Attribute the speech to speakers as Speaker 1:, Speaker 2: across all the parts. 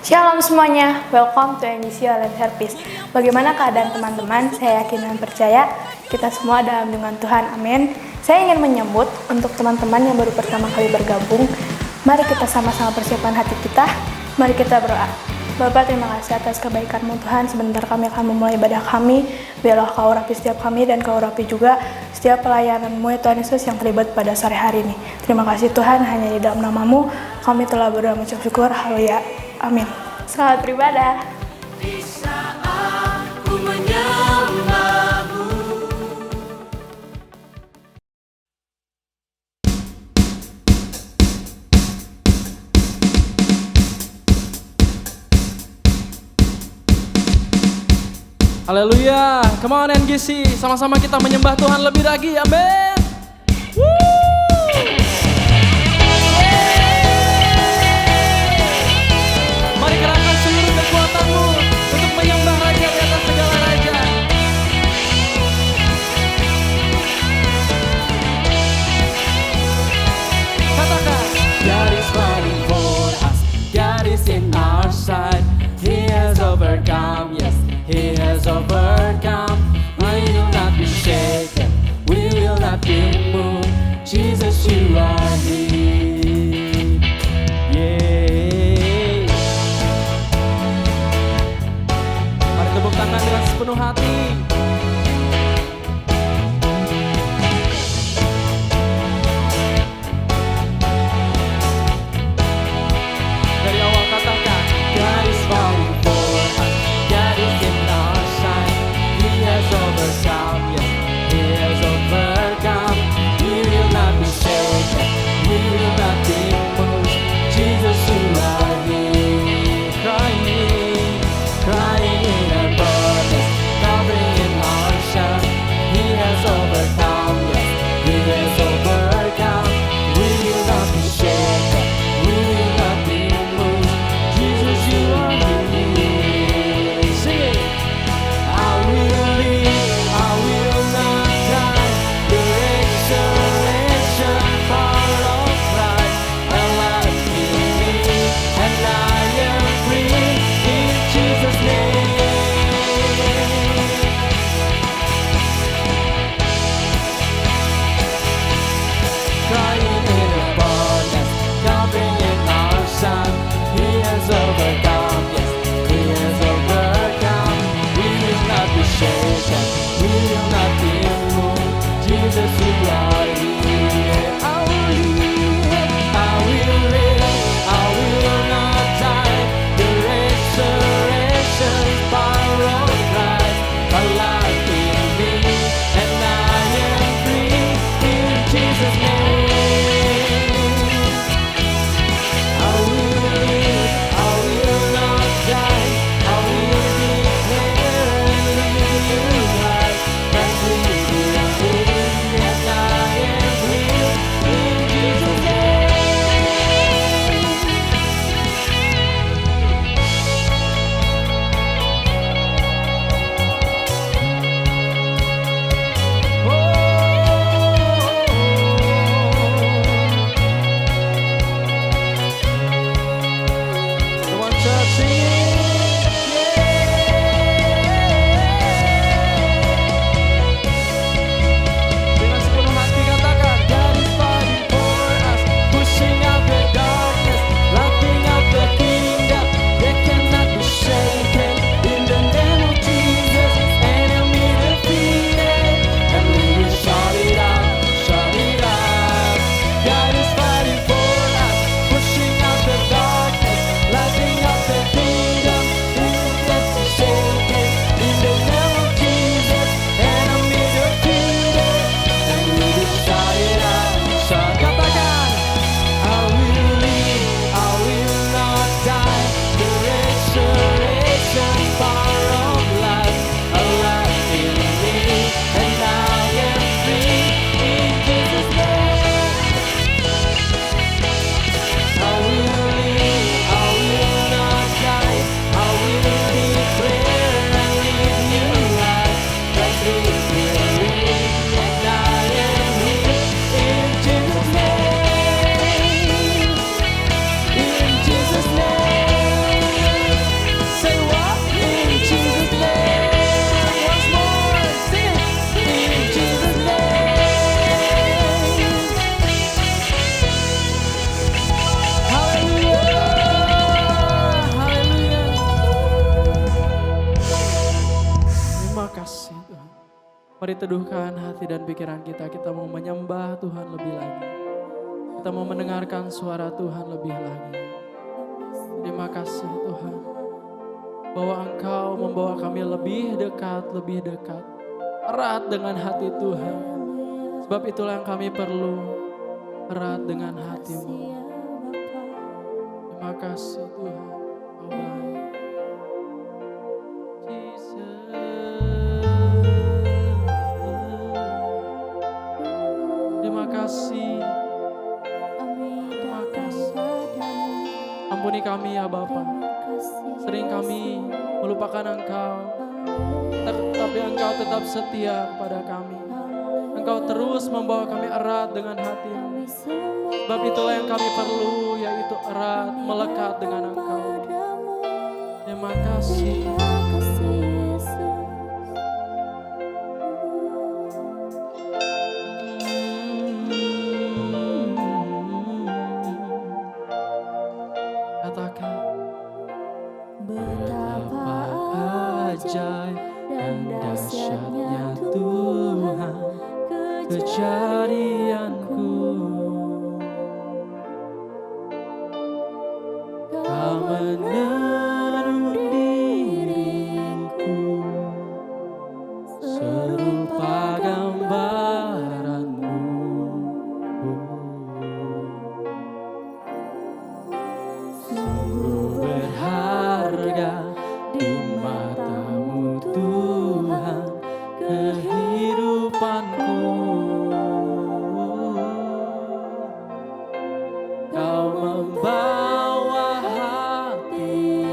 Speaker 1: Shalom semuanya, welcome to NGC Online Service. Bagaimana keadaan teman-teman? Saya yakin dan percaya kita semua dalam lindungan Tuhan, amin. Saya ingin menyambut untuk teman-teman yang baru pertama kali bergabung. Mari kita sama-sama persiapkan hati kita, mari kita berdoa. Bapak, terima kasih atas kebaikan-Mu Tuhan. Sebentar kami akan memulai ibadah kami. Biarlah Kau urapi setiap kami dan Kau urapi juga setiap pelayanan-Mu ya Tuhan Yesus yang terlibat pada sore hari ini. Terima kasih Tuhan, hanya di dalam nama-Mu kami telah berdoa mengucap syukur. Haleluya. Amin. Selamat beribadah.
Speaker 2: Di saat ku menyembah-Mu.
Speaker 3: Haleluya, come on NGC, sama-sama kita menyembah Tuhan lebih lagi, amin. Mari kerahkan seluruh kekuatanmu untuk menyembah Raja di atas segala raja. Katakan, God is fighting for us, God is in our side, He has overcome, yes, He has overcome. We will not be shaken, we will not be moved. Mari teduhkan hati dan pikiran kita. Kita mau menyembah Tuhan lebih lagi. Kita mau mendengarkan suara Tuhan lebih lagi. Terima kasih Tuhan, bahwa Engkau membawa kami lebih dekat, erat dengan hati Tuhan. Sebab itulah yang kami perlu, erat dengan hati-Mu. Terima kasih Tuhan, Kau baik. Terima kasih. Terima kasih. Ampuni kami ya Bapa. Sering kami melupakan Engkau, tapi Engkau tetap setia kepada kami. Engkau terus membawa kami erat dengan hati-Mu. Sebab itulah yang kami perlu, yaitu erat, melekat dengan Engkau. Terima kasih. Katakan, betapa ajaib dan dahsyatnya Tuhan kejadianku. Kau menenun diriku serupa gambaran-Mu. Sungguh berharga di mata-Mu Tuhan kehidupanku. Kau membawa hati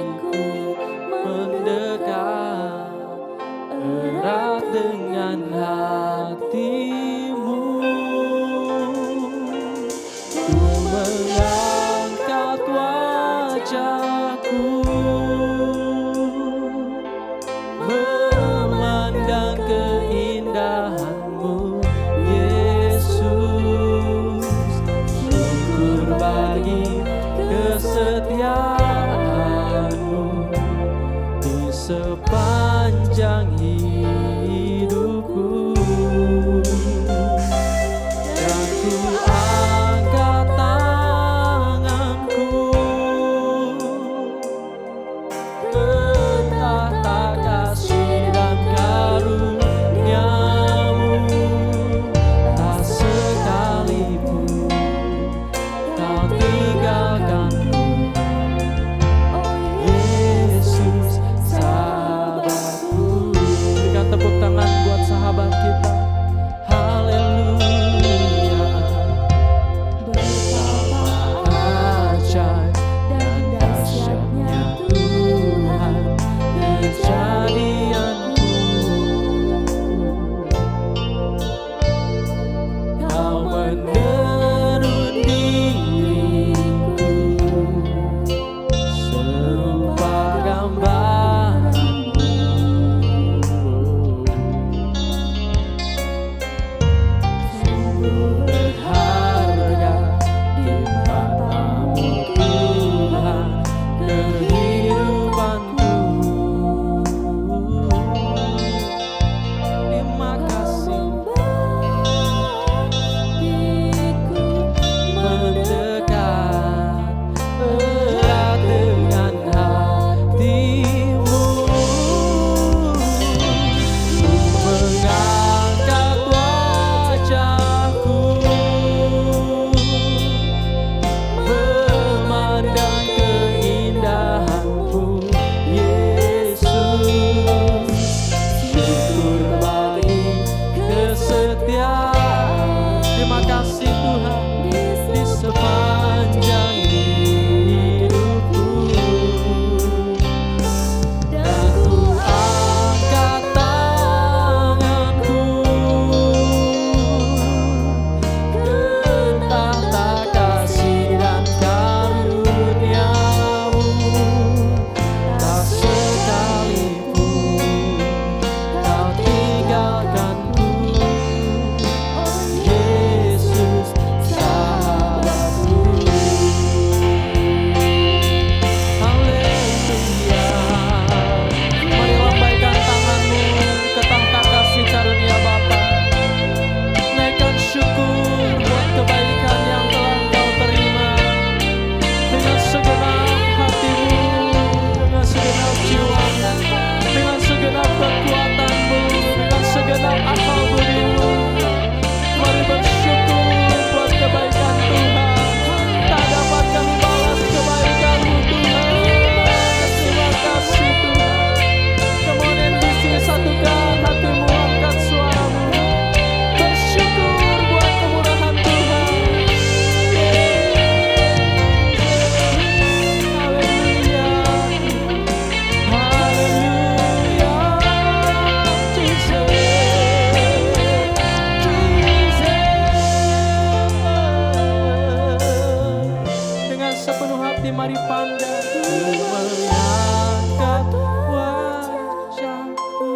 Speaker 3: pandang, ku mengangkat wajahku,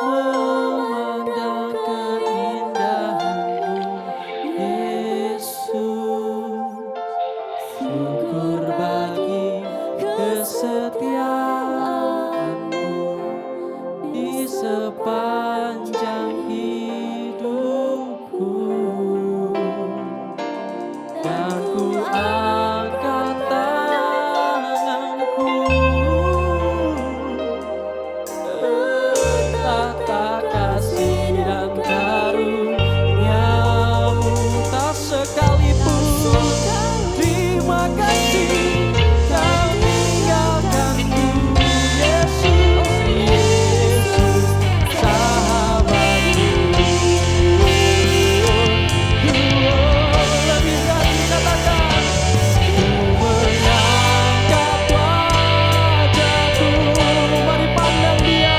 Speaker 3: memandang keindahan-Mu, Yesus. Syukur bagi kesetiaan-Mu di sepanjang hidupku, dan ku angkat tanganku, tata kasih dan karunia-Mu tak sekalipun. Terima kasih Kau tinggalkanku, Yesus, Yesus, sahabatku. Lebih lagi katakan, ku mengangkat wajahku, mari pandang Dia,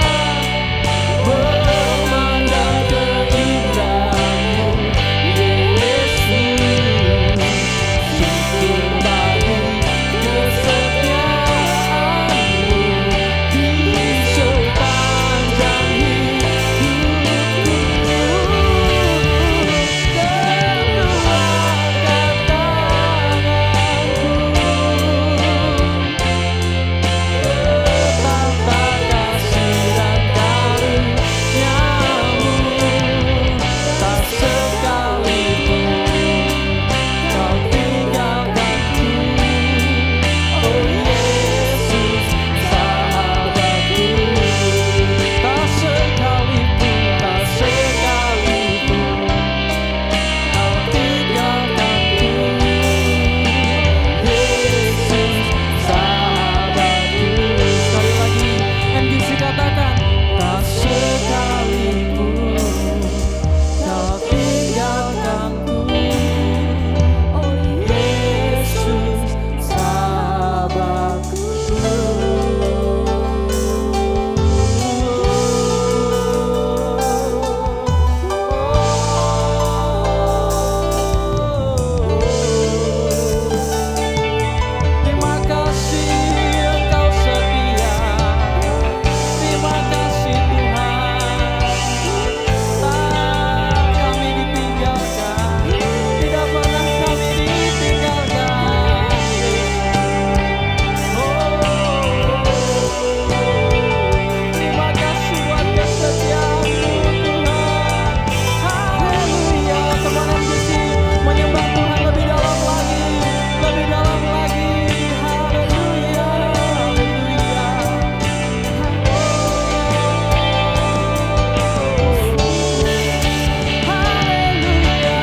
Speaker 3: memandang keindahan-Mu, Yesus. Syukur bagi kesetiaan-Mu di sepanjang hidupku, dan ku angkat tanganku, tata kasih dan karunia-Mu tak sekalipun Kau tinggalkanku, oh Yesus, sahabatku. Tak sekalipun Kau tinggalkanku, Yesus, sahabatku. Sekali lagi, NGC katakan, tak sekalipun Kau tinggalkanku, Yesus, sahabatku. Terima kasih Engkau setia, terima kasih Tuhan. Tak kami ditinggalkan, tidak pernah kami ditinggalkan. Terima kasih buat kesetiaan-Mu Tuhan. Haleluya. Teman MGC menyembah Tuhan lebih dalam lagi, lebih dalam lagi. Haleluya, haleluya. Haleluya,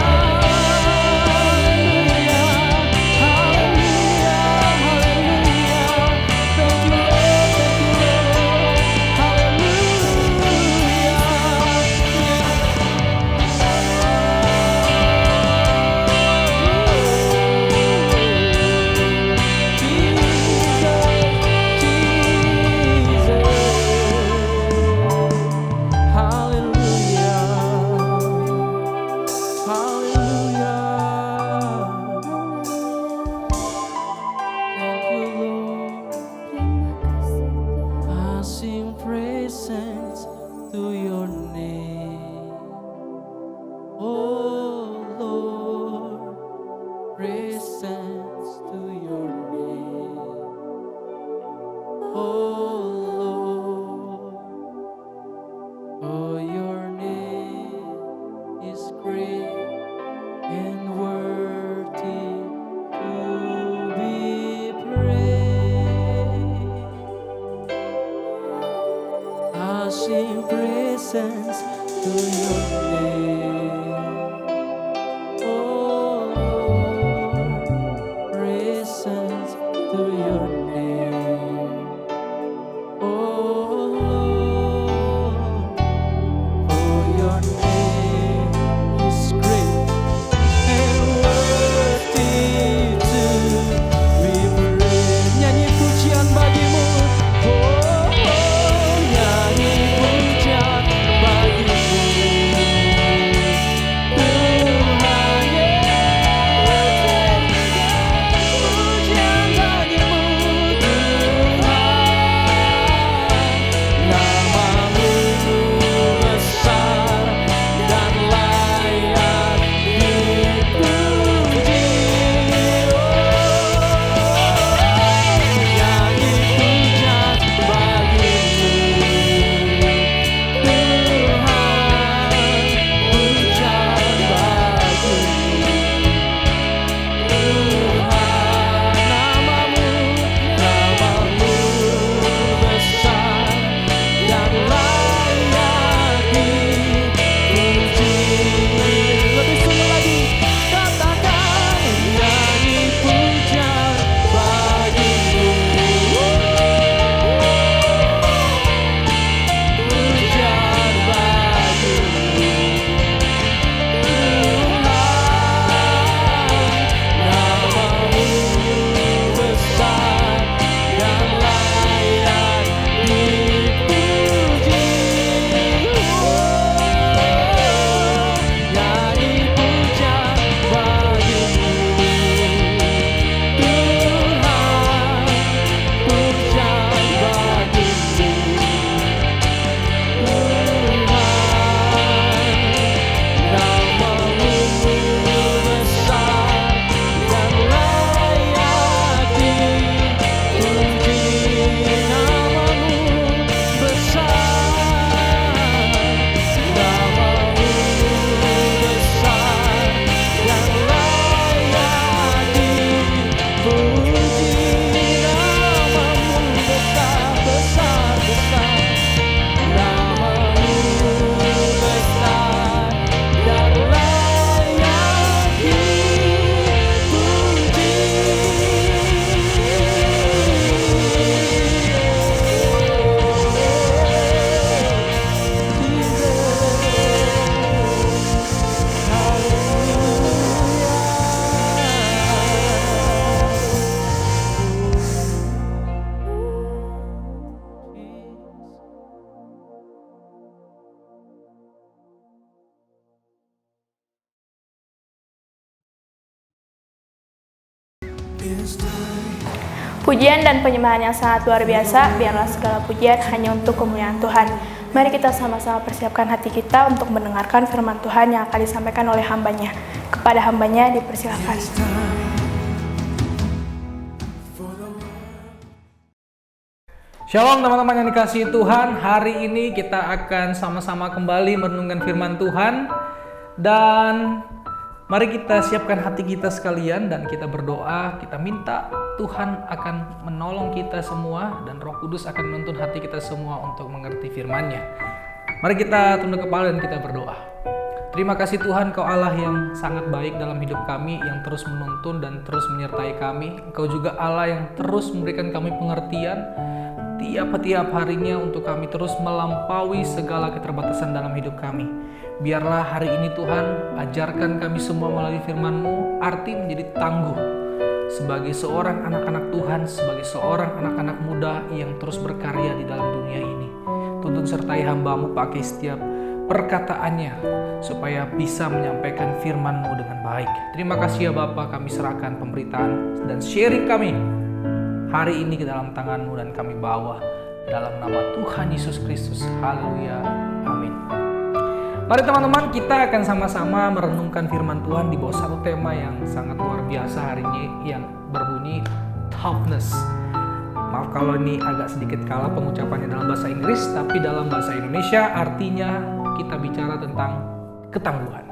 Speaker 3: haleluya, haleluya, haleluya. Thank you Lord, thank you Lord. I sing praises to your name, oh Lord, praises to your name, oh Lord, for your name is great and worthy to be praised. I sing praises to your name, oh Lord, praises to your name, oh Lord, for your name is great and worthy to be praised. Nyanyi pujian bagimu, oh, nyanyi pujian bagimu.
Speaker 1: Pujian dan penyembahan yang sangat luar biasa, biarlah segala pujian hanya untuk kemuliaan Tuhan. Mari kita sama-sama persiapkan hati kita untuk mendengarkan firman Tuhan yang akan disampaikan oleh hambanya. Kepada hambanya dipersilakan.
Speaker 4: Shalom teman-teman yang dikasihi Tuhan. Hari ini kita akan sama-sama kembali merenungkan firman Tuhan. Dan mari kita siapkan hati kita sekalian dan kita berdoa. Kita minta Tuhan akan menolong kita semua dan Roh Kudus akan menuntun hati kita semua untuk mengerti firman-Nya. Mari kita tunduk kepala dan kita berdoa. Terima kasih Tuhan, Kau Allah yang sangat baik dalam hidup kami, yang terus menuntun dan terus menyertai kami. Engkau juga Allah yang terus memberikan kami pengertian tiap harinya untuk kami terus melampaui segala keterbatasan dalam hidup kami. Biarlah hari ini Tuhan, ajarkan kami semua melalui firman-Mu arti menjadi tangguh sebagai seorang anak-anak Tuhan, sebagai seorang anak-anak muda yang terus berkarya di dalam dunia ini. Tuntun sertai hamba-Mu pakai setiap perkataannya supaya bisa menyampaikan firman-Mu dengan baik. Terima kasih ya Bapa, kami serahkan pemberitaan dan sharing kami hari ini ke dalam tangan-Mu dan kami bawa dalam nama Tuhan Yesus Kristus. Haleluya. Amin. Mari teman-teman, kita akan sama-sama merenungkan firman Tuhan di bawah satu tema yang sangat luar biasa hari ini yang berbunyi toughness. Maaf kalau ini agak sedikit kalah pengucapannya dalam bahasa Inggris, tapi dalam bahasa Indonesia artinya kita bicara tentang ketangguhan.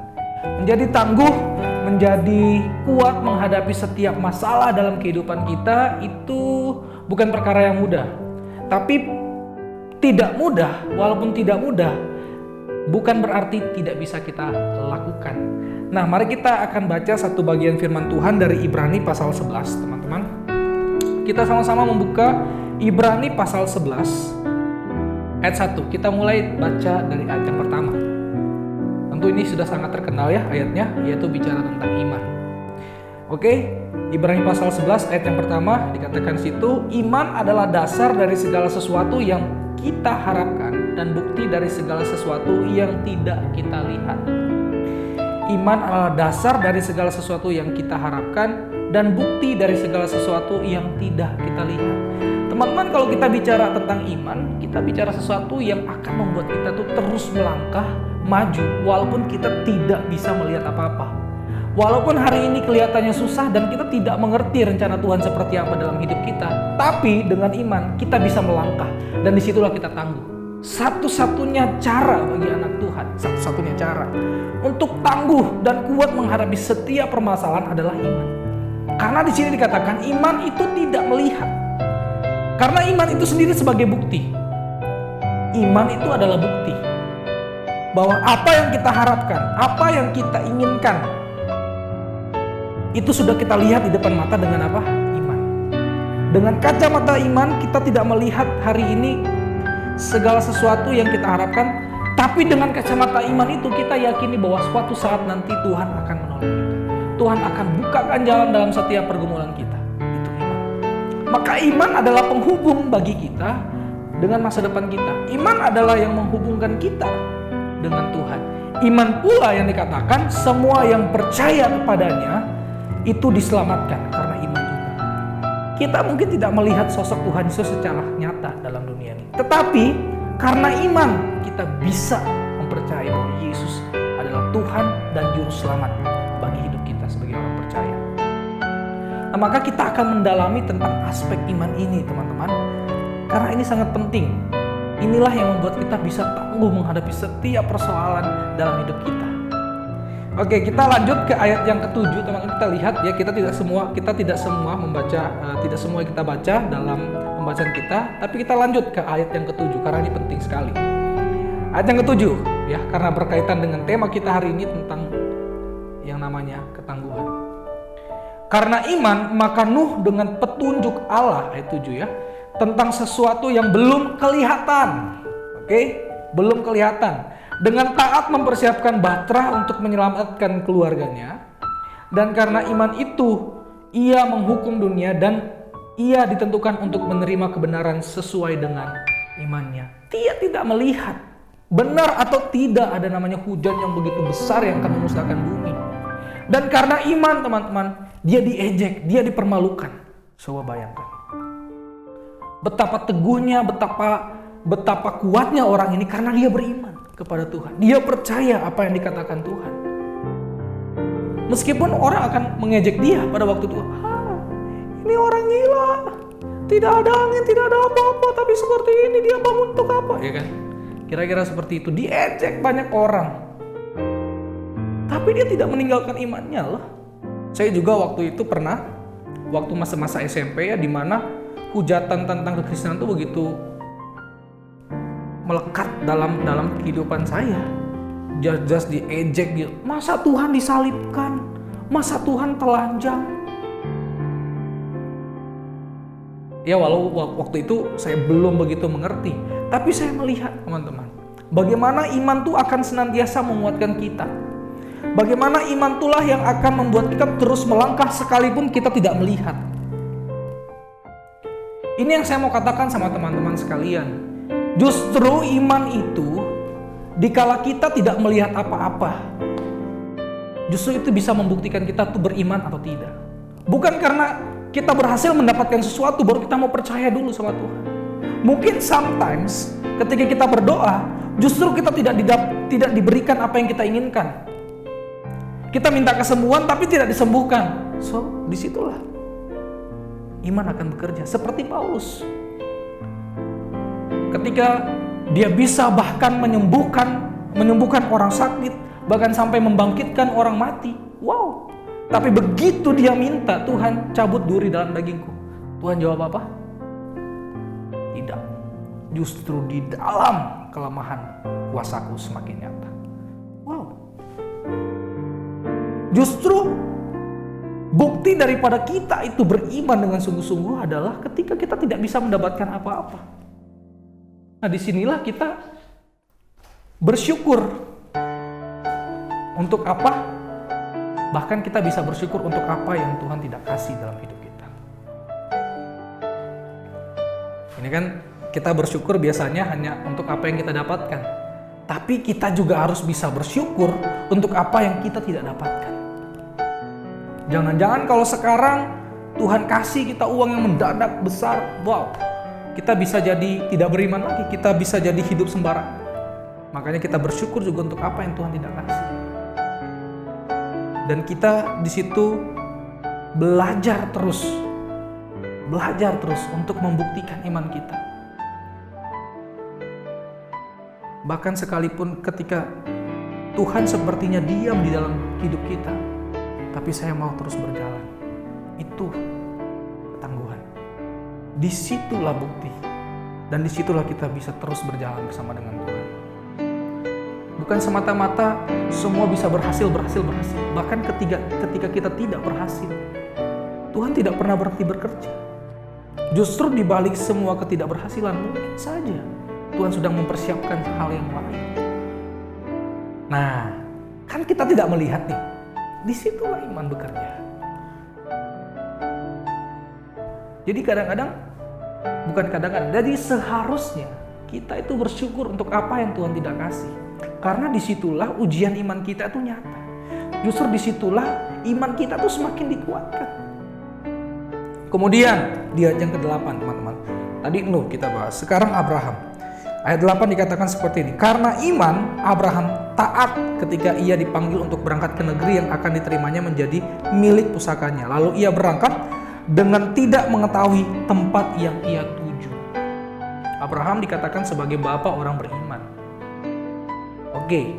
Speaker 4: Menjadi tangguh, menjadi kuat menghadapi setiap masalah dalam kehidupan kita itu bukan perkara yang mudah. Tapi tidak mudah, walaupun tidak mudah, bukan berarti tidak bisa kita lakukan. Nah, mari kita akan baca satu bagian firman Tuhan dari Ibrani pasal 11, teman-teman. Kita sama-sama membuka Ibrani pasal 11 ayat 1. Kita mulai baca dari ayat yang pertama. Tentu ini sudah sangat terkenal ya ayatnya, yaitu bicara tentang iman. Oke, Ibrani pasal 11 ayat yang pertama dikatakan situ, iman adalah dasar dari segala sesuatu yang kita harapkan dan bukti dari segala sesuatu yang tidak kita lihat. Iman adalah dasar dari segala sesuatu yang kita harapkan dan bukti dari segala sesuatu yang tidak kita lihat. Teman-teman, kalau kita bicara tentang iman, kita bicara sesuatu yang akan membuat kita tuh terus melangkah maju walaupun kita tidak bisa melihat apa-apa. Walaupun hari ini kelihatannya susah dan kita tidak mengerti rencana Tuhan seperti apa dalam hidup kita, tapi dengan iman kita bisa melangkah dan disitulah kita tangguh. Satu-satunya cara bagi anak Tuhan, satu-satunya cara untuk tangguh dan kuat menghadapi setiap permasalahan adalah iman. Karena di sini dikatakan iman itu tidak melihat. Karena iman itu sendiri sebagai bukti. Iman itu adalah bukti bahwa apa yang kita harapkan, apa yang kita inginkan, itu sudah kita lihat di depan mata dengan apa? Iman. Dengan kacamata iman kita tidak melihat hari ini segala sesuatu yang kita harapkan, tapi dengan kacamata iman itu kita yakini bahwa suatu saat nanti Tuhan akan menolong kita. Tuhan akan bukakan jalan dalam setiap pergumulan kita. Itu iman. Maka iman adalah penghubung bagi kita dengan masa depan kita. Iman adalah yang menghubungkan kita dengan Tuhan. Iman pula yang dikatakan semua yang percaya kepadanya itu diselamatkan karena iman juga. Kita mungkin tidak melihat sosok Tuhan Yesus secara nyata dalam dunia ini. Tetapi karena iman kita bisa mempercayai bahwa Yesus adalah Tuhan dan Juru Selamat bagi hidup kita sebagai orang percaya. Nah, maka kita akan mendalami tentang aspek iman ini, teman-teman. Karena ini sangat penting. Inilah yang membuat kita bisa tangguh menghadapi setiap persoalan dalam hidup kita. Oke, kita lanjut ke ayat yang ke-7, teman-teman. Kita lihat ya, kita tidak semua membaca, tidak semua kita baca dalam pembacaan kita, tapi kita lanjut ke ayat yang ke-7 karena ini penting sekali. Ayat yang ke-7 ya, karena berkaitan dengan tema kita hari ini tentang yang namanya ketangguhan. Karena iman, maka Nuh dengan petunjuk Allah, ayat 7 ya, tentang sesuatu yang belum kelihatan. Oke, belum kelihatan. Dengan taat mempersiapkan bahtera untuk menyelamatkan keluarganya. Dan karena iman itu, ia menghukum dunia dan ia ditentukan untuk menerima kebenaran sesuai dengan imannya. Dia tidak melihat benar atau tidak ada namanya hujan yang begitu besar yang akan memusnahkan bumi. Dan karena iman teman-teman, dia diejek, dia dipermalukan. Coba bayangkan. Betapa teguhnya, betapa kuatnya orang ini karena dia beriman kepada Tuhan. Dia percaya apa yang dikatakan Tuhan. Meskipun orang akan mengejek dia pada waktu itu. Ini orang gila. Tidak ada angin, tidak ada apa-apa. Tapi seperti ini dia bangun untuk apa? Ya kan? Kira-kira seperti itu. Diejek banyak orang. Tapi dia tidak meninggalkan imannya loh. Saya juga waktu itu pernah, waktu masa-masa SMP ya, dimana hujatan tentang kekristenan itu begitu melekat dalam kehidupan saya. Just diejek gitu. Masa Tuhan disalibkan? Masa Tuhan telanjang? Ya walau waktu itu saya belum begitu mengerti, tapi saya melihat teman-teman, bagaimana iman itu akan senantiasa menguatkan kita. Bagaimana iman itulah yang akan membuat kita terus melangkah sekalipun kita tidak melihat. Ini yang saya mau katakan sama teman-teman sekalian. Justru iman itu, dikala kita tidak melihat apa-apa, justru itu bisa membuktikan kita tuh beriman atau tidak. Bukan karena kita berhasil mendapatkan sesuatu baru kita mau percaya dulu sama Tuhan. Mungkin sometimes ketika kita berdoa, justru kita tidak diberikan apa yang kita inginkan. Kita minta kesembuhan tapi tidak disembuhkan. So, disitulah iman akan bekerja. Seperti Paulus. Ketika dia bisa bahkan menyembuhkan orang sakit, bahkan sampai membangkitkan orang mati. Wow. Tapi begitu dia minta, Tuhan cabut duri dalam dagingku. Tuhan jawab apa? Tidak. Justru di dalam kelemahan kuasaku semakin nyata. Wow. Justru bukti daripada kita itu beriman dengan sungguh-sungguh adalah ketika kita tidak bisa mendapatkan apa-apa. Nah, disinilah kita bersyukur. Untuk apa? Bahkan kita bisa bersyukur untuk apa yang Tuhan tidak kasih dalam hidup kita. Ini kan kita bersyukur biasanya hanya untuk apa yang kita dapatkan. Tapi kita juga harus bisa bersyukur untuk apa yang kita tidak dapatkan. Jangan-jangan kalau sekarang Tuhan kasih kita uang yang mendadak besar, wow, kita bisa jadi tidak beriman lagi, kita bisa jadi hidup sembarang. Makanya kita bersyukur juga untuk apa yang Tuhan tidak kasih. Dan kita di situ belajar terus untuk membuktikan iman kita. Bahkan sekalipun ketika Tuhan sepertinya diam di dalam hidup kita, tapi saya mau terus berjalan. Itu ketangguhan. Disitulah bukti. Dan disitulah kita bisa terus berjalan bersama dengan Tuhan. Bukan semata-mata semua bisa berhasil. Bahkan ketika kita tidak berhasil, Tuhan tidak pernah berhenti bekerja. Justru di balik semua ketidakberhasilan, mungkin saja Tuhan sedang mempersiapkan hal yang lain. Nah, kan kita tidak melihat nih. Disitulah iman bekerja. Jadi jadi seharusnya kita itu bersyukur untuk apa yang Tuhan tidak kasih. Karena disitulah ujian iman kita itu nyata. Justru disitulah iman kita tuh semakin dikuatkan. Kemudian di ayat yang ke-8 teman-teman. Tadi Nuh kita bahas, sekarang Abraham. Ayat 8 dikatakan seperti ini. Karena iman Abraham taat ketika ia dipanggil untuk berangkat ke negeri yang akan diterimanya menjadi milik pusakanya. Lalu ia berangkat dengan tidak mengetahui tempat yang ia tuju. Abraham dikatakan sebagai bapa orang beriman. Oke,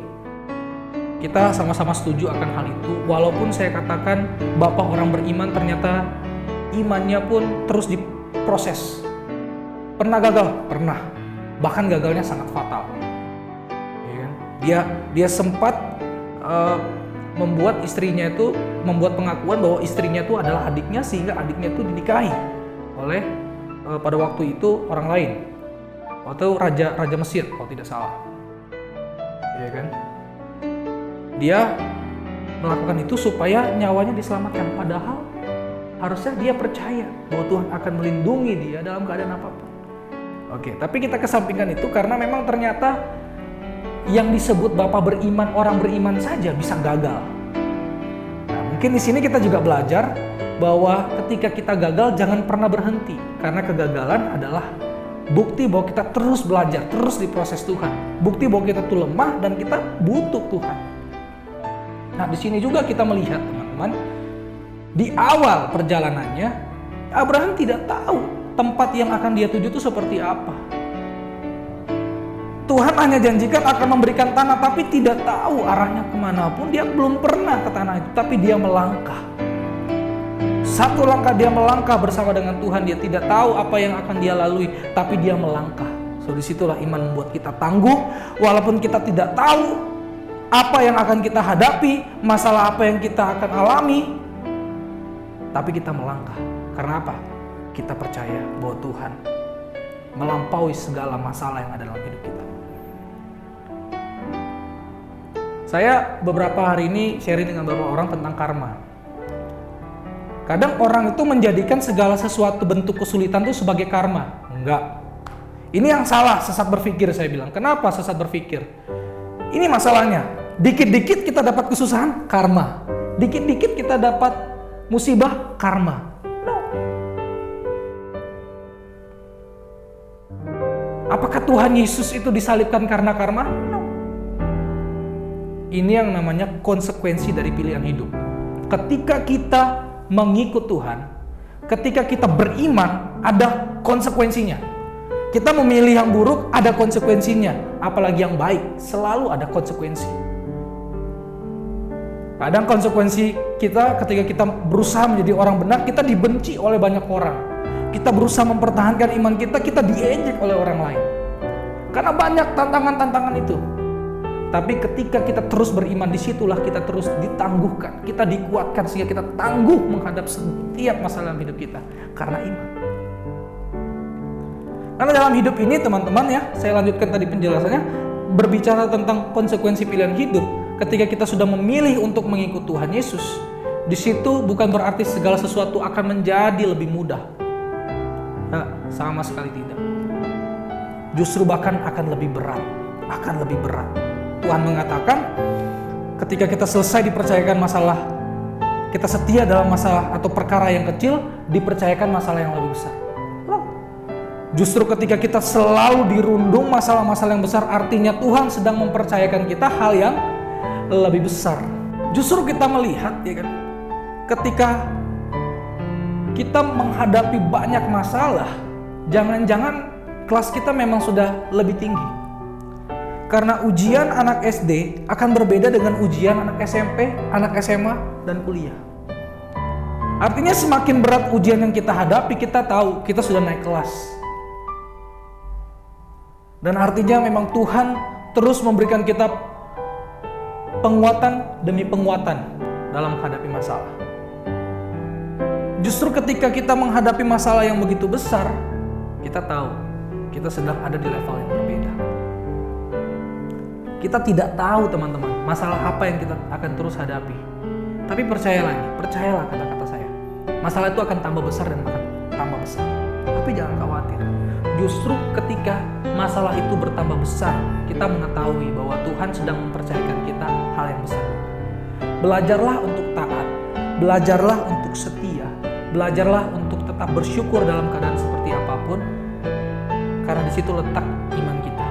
Speaker 4: kita sama-sama setuju akan hal itu. Walaupun saya katakan bapak orang beriman ternyata imannya pun terus diproses. Pernah gagal? Pernah. Bahkan gagalnya sangat fatal. Dia sempat membuat pengakuan bahwa istrinya itu adalah adiknya, sehingga adiknya itu dinikahi oleh pada waktu itu orang lain, atau raja Mesir kalau tidak salah. Ya kan? Dia melakukan itu supaya nyawanya diselamatkan, padahal harusnya dia percaya bahwa Tuhan akan melindungi dia dalam keadaan apapun. Oke, tapi kita kesampingkan itu karena memang ternyata yang disebut bapak beriman, orang beriman saja bisa gagal. Nah, Mungkin di sini kita juga belajar bahwa ketika kita gagal jangan pernah berhenti, karena kegagalan adalah bukti bahwa kita terus belajar, terus diproses Tuhan. Bukti bahwa kita tuh lemah dan kita butuh Tuhan. Nah, di sini juga kita melihat, teman-teman, di awal perjalanannya Abraham tidak tahu tempat yang akan dia tuju itu seperti apa. Tuhan hanya janjikan akan memberikan tanah, tapi tidak tahu arahnya kemanapun. Dia belum pernah ke tanah itu, tapi dia melangkah. Satu langkah dia melangkah bersama dengan Tuhan. Dia tidak tahu apa yang akan dia lalui, tapi dia melangkah. So, disitulah iman membuat kita tangguh, walaupun kita tidak tahu apa yang akan kita hadapi, masalah apa yang kita akan alami, tapi kita melangkah. Karena apa? Kita percaya bahwa Tuhan melampaui segala masalah yang ada dalam hidup kita. Saya beberapa hari ini sharing dengan beberapa orang tentang karma. Kadang orang itu menjadikan segala sesuatu bentuk kesulitan itu sebagai karma. Enggak. Ini yang salah, sesat berpikir, saya bilang. Kenapa sesat berpikir? Ini masalahnya. Dikit-dikit kita dapat kesusahan, karma. Dikit-dikit kita dapat musibah, karma. No. Apakah Tuhan Yesus itu disalibkan karena karma? No. Ini yang namanya konsekuensi dari pilihan hidup. Ketika kita mengikut Tuhan, ketika kita beriman, ada konsekuensinya. Kita memilih yang buruk, ada konsekuensinya. Apalagi yang baik, selalu ada konsekuensi. Kadang konsekuensi kita ketika kita berusaha menjadi orang benar, kita dibenci oleh banyak orang. Kita berusaha mempertahankan iman kita, kita diejek oleh orang lain. Karena banyak tantangan-tantangan itu. Tapi ketika kita terus beriman, disitulah kita terus ditangguhkan, kita dikuatkan sehingga kita tangguh menghadap setiap masalah dalam hidup kita karena iman. Karena dalam hidup ini, teman-teman, ya, saya lanjutkan tadi penjelasannya, berbicara tentang konsekuensi pilihan hidup. Ketika kita sudah memilih untuk mengikut Tuhan Yesus, di situ bukan berarti segala sesuatu akan menjadi lebih mudah. Nah, sama sekali tidak. Justru bahkan akan lebih berat, akan lebih berat. Tuhan mengatakan ketika kita selesai dipercayakan masalah, kita setia dalam masalah atau perkara yang kecil, dipercayakan masalah yang lebih besar. Justru ketika kita selalu dirundung masalah-masalah yang besar, artinya Tuhan sedang mempercayakan kita hal yang lebih besar. Justru kita melihat, ya kan, ketika kita menghadapi banyak masalah, jangan-jangan kelas kita memang sudah lebih tinggi. Karena ujian anak SD akan berbeda dengan ujian anak SMP, anak SMA, dan kuliah. Artinya semakin berat ujian yang kita hadapi, kita tahu kita sudah naik kelas. Dan artinya memang Tuhan terus memberikan kita penguatan demi penguatan dalam menghadapi masalah. Justru ketika kita menghadapi masalah yang begitu besar, kita tahu kita sedang ada di level yang berbeda. Kita tidak tahu, teman-teman, masalah apa yang kita akan terus hadapi. Tapi percayalah kata-kata saya. Masalah itu akan tambah besar dan akan tambah besar. Tapi jangan khawatir. Justru ketika masalah itu bertambah besar, kita mengetahui bahwa Tuhan sedang mempercayakan kita hal yang besar. Belajarlah untuk taat, belajarlah untuk setia, belajarlah untuk tetap bersyukur dalam keadaan seperti apapun, karena di situ letak iman kita.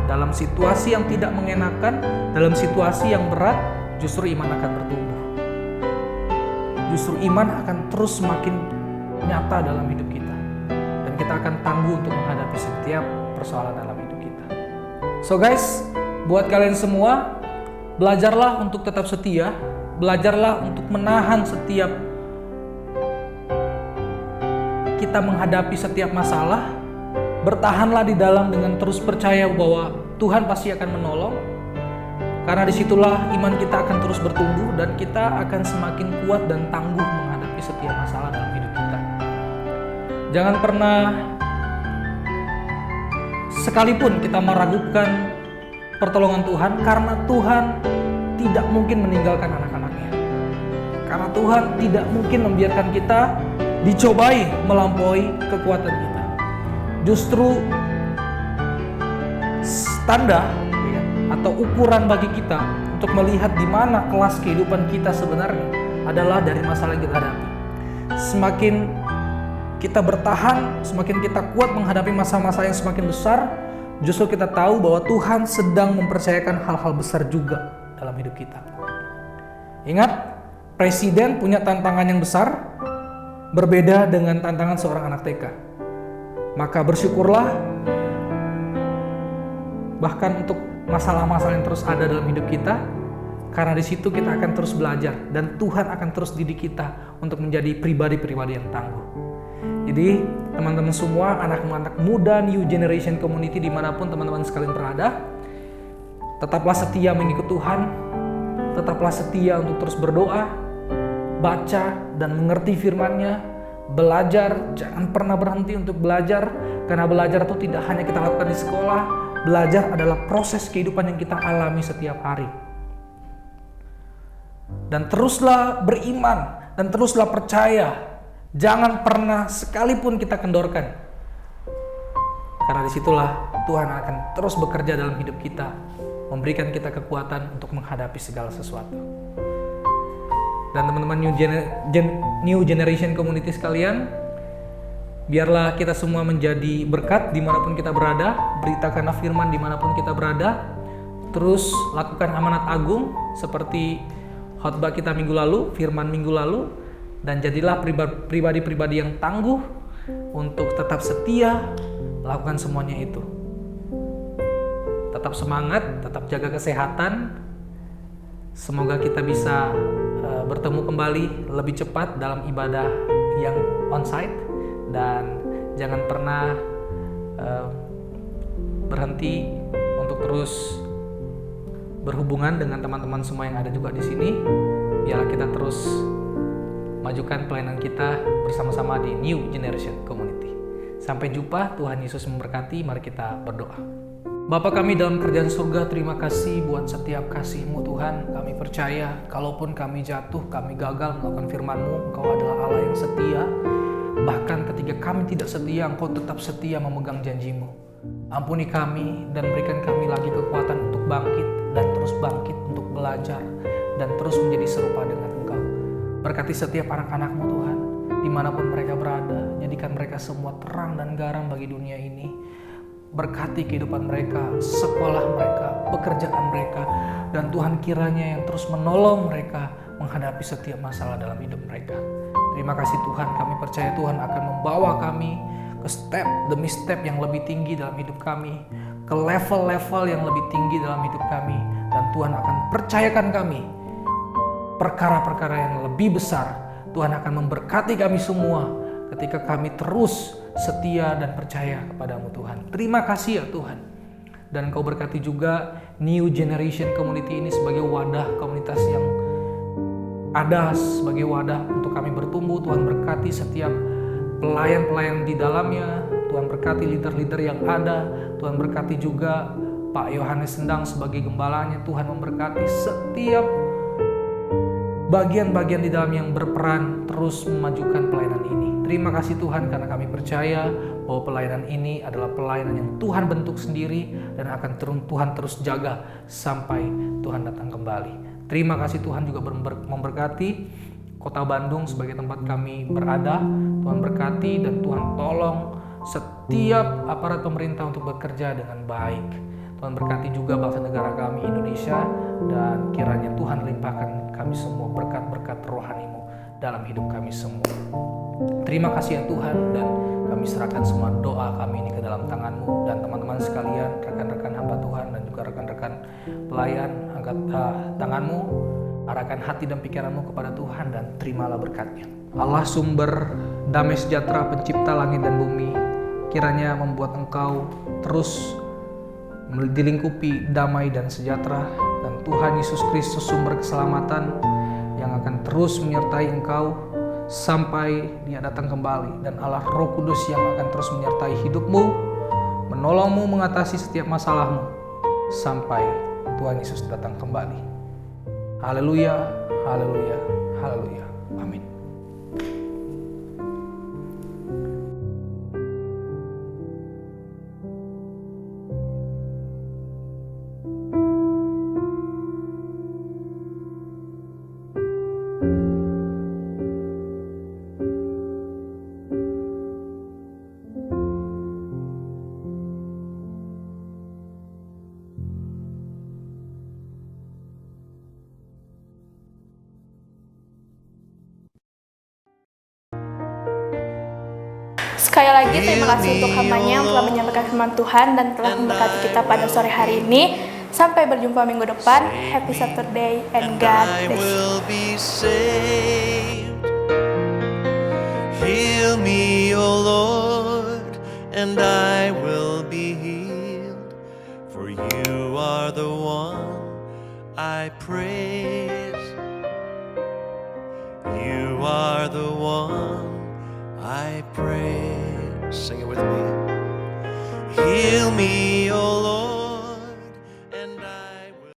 Speaker 4: Dalam situasi yang tidak mengenakan, dalam situasi yang berat, justru iman akan bertumbuh. Justru iman akan terus semakin nyata dalam hidup kita. Dan kita akan tangguh untuk menghadapi setiap persoalan dalam hidup kita. So guys, buat kalian semua, belajarlah untuk tetap setia, belajarlah untuk menahan setiap kita menghadapi setiap masalah. Bertahanlah di dalam dengan terus percaya bahwa Tuhan pasti akan menolong. Karena disitulah iman kita akan terus bertumbuh dan kita akan semakin kuat dan tangguh menghadapi setiap masalah dalam hidup kita. Jangan pernah sekalipun kita meragukan pertolongan Tuhan, karena Tuhan tidak mungkin meninggalkan anak-anaknya. Karena Tuhan tidak mungkin membiarkan kita dicobai melampaui kekuatan kita. Justru tanda atau ukuran bagi kita untuk melihat di mana kelas kehidupan kita sebenarnya adalah dari masalah yang kita hadapi. Semakin kita bertahan, semakin kita kuat menghadapi masa-masa yang semakin besar, justru kita tahu bahwa Tuhan sedang mempercayakan hal-hal besar juga dalam hidup kita. Ingat, presiden punya tantangan yang besar, berbeda dengan tantangan seorang anak TK. Maka bersyukurlah, bahkan untuk masalah-masalah yang terus ada dalam hidup kita, karena di situ kita akan terus belajar dan Tuhan akan terus didik kita untuk menjadi pribadi-pribadi yang tangguh. Jadi teman-teman semua, anak-anak muda New Generation Community dimanapun teman-teman sekalian berada, tetaplah setia mengikut Tuhan, tetaplah setia untuk terus berdoa, baca dan mengerti firman-Nya, belajar, jangan pernah berhenti untuk belajar, karena belajar itu tidak hanya kita lakukan di sekolah, belajar adalah proses kehidupan yang kita alami setiap hari. Dan teruslah beriman, dan teruslah percaya, jangan pernah sekalipun kita kendorkan. Karena disitulah Tuhan akan terus bekerja dalam hidup kita, memberikan kita kekuatan untuk menghadapi segala sesuatu. Dan teman-teman New Generation Community sekalian, biarlah kita semua menjadi berkat dimanapun kita berada, beritakanlah firman dimanapun kita berada, terus lakukan amanat agung seperti khotbah kita minggu lalu, firman minggu lalu, dan jadilah pribadi-pribadi yang tangguh untuk tetap setia melakukan semuanya itu. Tetap semangat, tetap jaga kesehatan. Semoga kita bisa bertemu kembali lebih cepat dalam ibadah yang onsite, dan jangan pernah berhenti untuk terus berhubungan dengan teman-teman semua yang ada juga di sini. Biarlah kita terus majukan pelayanan kita bersama-sama di New Generation Community. Sampai jumpa, Tuhan Yesus memberkati. Mari kita berdoa. Bapa kami dalam kerajaan surga, terima kasih buat setiap kasih-Mu Tuhan. Kami percaya kalaupun kami jatuh, kami gagal melakukan firman-Mu, Engkau adalah Allah yang setia. Bahkan ketika kami tidak setia, Engkau tetap setia memegang janji-Mu. Ampuni kami dan berikan kami lagi kekuatan untuk bangkit dan terus bangkit untuk belajar dan terus menjadi serupa dengan Engkau. Berkati setiap anak-anak-Mu Tuhan, dimanapun mereka berada, jadikan mereka semua terang dan garam bagi dunia ini. Berkati kehidupan mereka, sekolah mereka, pekerjaan mereka, dan Tuhan kiranya yang terus menolong mereka menghadapi setiap masalah dalam hidup mereka. Terima kasih Tuhan, kami percaya Tuhan akan membawa kami ke step demi step yang lebih tinggi dalam hidup kami, ke level-level yang lebih tinggi dalam hidup kami, dan Tuhan akan percayakan kami perkara-perkara yang lebih besar. Tuhan akan memberkati kami semua ketika kami terus setia dan percaya kepadamu Tuhan. Terima kasih ya Tuhan. Dan Engkau berkati juga New Generation Community ini sebagai wadah komunitas yang ada, sebagai wadah untuk kami bertumbuh. Tuhan berkati setiap pelayan-pelayan di dalamnya. Tuhan berkati leader-leader yang ada. Tuhan berkati juga Pak Yohanes Sendang sebagai gembalanya. Tuhan memberkati setiap bagian-bagian di dalam yang berperan terus memajukan pelayanan ini. Terima kasih Tuhan, karena kami percaya bahwa pelayanan ini adalah pelayanan yang Tuhan bentuk sendiri dan akan Tuhan terus jaga sampai Tuhan datang kembali. Terima kasih Tuhan juga memberkati Kota Bandung sebagai tempat kami berada. Tuhan berkati dan Tuhan tolong setiap aparat pemerintah untuk bekerja dengan baik. Tuhan berkati juga bangsa negara kami Indonesia, dan kiranya Tuhan limpahkan kami semua berkat-berkat rohani-Mu dalam hidup kami semua. Terima kasih ya Tuhan, dan kami serahkan semua doa kami ini ke dalam tangan-Mu, dan teman-teman sekalian, rekan-rekan hamba Tuhan dan juga rekan-rekan pelayan, angkat tangan-Mu, arahkan hati dan pikiran-Mu kepada Tuhan, dan terimalah berkat-Nya. Allah sumber damai sejahtera, pencipta langit dan bumi, kiranya membuat Engkau terus dilingkupi damai dan sejahtera, dan Tuhan Yesus Kristus sumber keselamatan yang akan terus menyertai engkau sampai Dia datang kembali, dan Allah Roh Kudus yang akan terus menyertai hidupmu, menolongmu mengatasi setiap masalahmu sampai Tuhan Yesus datang kembali. Haleluya, haleluya, haleluya. Amin.
Speaker 1: Sekali lagi terima kasih untuk hambanya yang telah menyampaikan firman Tuhan dan telah memberkati kita pada sore hari ini. Sampai berjumpa minggu depan. Happy Saturday and God
Speaker 2: I
Speaker 1: bless you.
Speaker 2: will be saved. Heal me, O Lord, and I will be healed. For you are the one I praise. You are the one I praise. Sing it with me. Heal me,